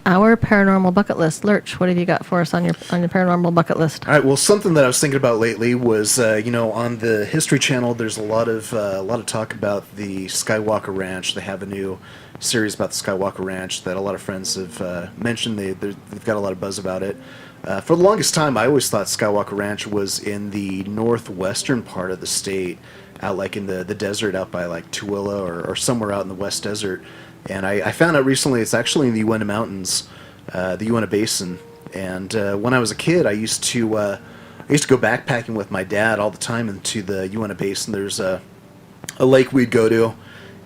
our paranormal bucket list. Lurch, what have you got for us on your paranormal bucket list? All right. Well, something that I was thinking about lately was, on the History Channel, there's a lot of talk about the Skywalker Ranch. They have a new series about the Skywalker Ranch that a lot of friends have mentioned. They've got a lot of buzz about it. For the longest time, I always thought Skywalker Ranch was in the northwestern part of the state, out like in the desert, out by like Tooele or somewhere out in the West Desert. And I found out recently it's actually in the Uinta Mountains, the Uinta Basin. And when I was a kid, I used to go backpacking with my dad all the time into the Uinta Basin. There's a lake we'd go to,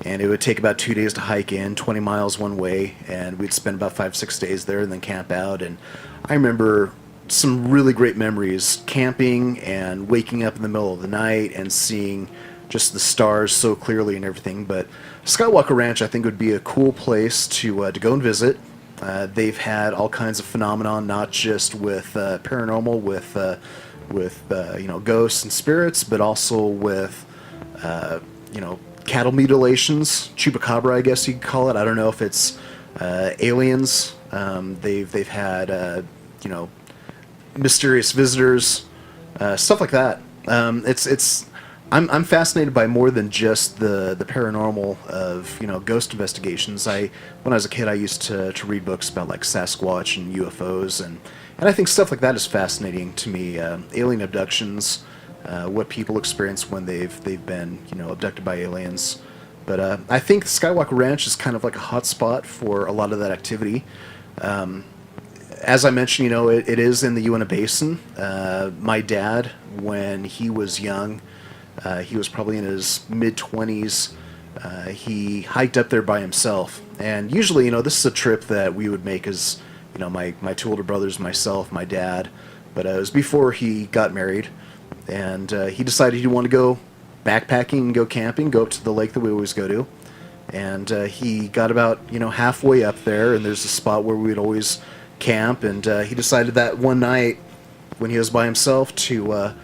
and it would take about 2 days to hike in, 20 miles one way, and we'd spend about 5-6 days there and then camp out. And I remember some really great memories camping and waking up in the middle of the night and seeing just the stars so clearly and everything. But Skywalker Ranch, I think, would be a cool place to go and visit. They've had all kinds of phenomenon, not just with paranormal, with ghosts and spirits, but also with cattle mutilations, chupacabra, I guess you could call it. I don't know if it's aliens. They've had mysterious visitors, stuff like that. I'm fascinated by more than just the paranormal of ghost investigations. When I was a kid, I used to read books about like Sasquatch and UFOs, and I think stuff like that is fascinating to me. Alien abductions, what people experience when they've been abducted by aliens. But I think Skywalker Ranch is kind of like a hot spot for a lot of that activity. As I mentioned, it is in the Uinta Basin. My dad, when he was young, he was probably in his mid-20s. He hiked up there by himself. And usually, this is a trip that we would make as, my two older brothers, myself, my dad. But it was before he got married. And he decided he wanted to go backpacking and go camping, go up to the lake that we always go to. And he got about, halfway up there, and there's a spot where we would always camp. And he decided that one night, when he was by himself, to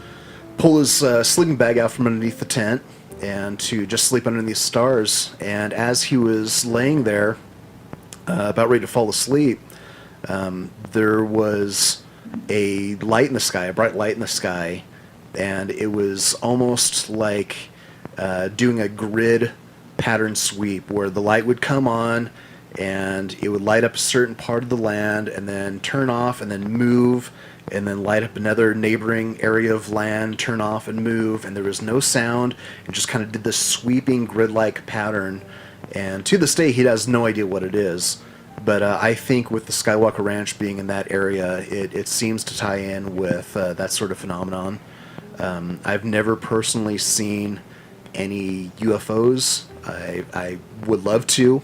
pull his sleeping bag out from underneath the tent and to just sleep underneath the stars. And as he was laying there, about ready to fall asleep, there was a light in the sky, a bright light in the sky, and it was almost like doing a grid pattern sweep where the light would come on and it would light up a certain part of the land and then turn off and then move and then light up another neighboring area of land, turn off and move, and there was no sound. It just kind of did this sweeping grid-like pattern, and to this day he has no idea what it is. But I think with the Skywalker Ranch being in that area, it seems to tie in with that sort of phenomenon. I've never personally seen any UFOs. I would love to.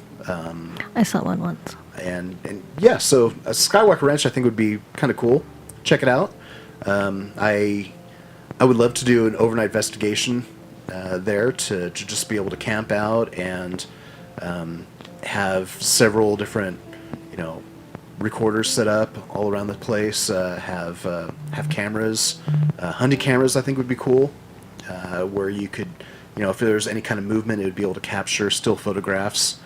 I saw one once. And yeah, so a Skywalker Ranch I think would be kind of cool. Check it out. I would love to do an overnight investigation there to just be able to camp out and have several different recorders set up all around the place. Have cameras, hunting cameras. I think would be cool, where you could if there's any kind of movement, it would be able to capture still photographs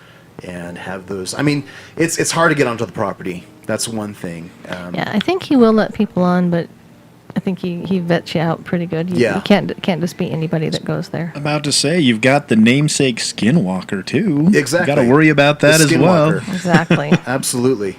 and have those. I mean, it's hard to get onto the property. That's one thing. Yeah, I think he will let people on, but I think he vets you out pretty good. You can't just be anybody that goes there. About to say, you've got the namesake Skinwalker, too. Exactly. Got to worry about that as well. Exactly. Absolutely.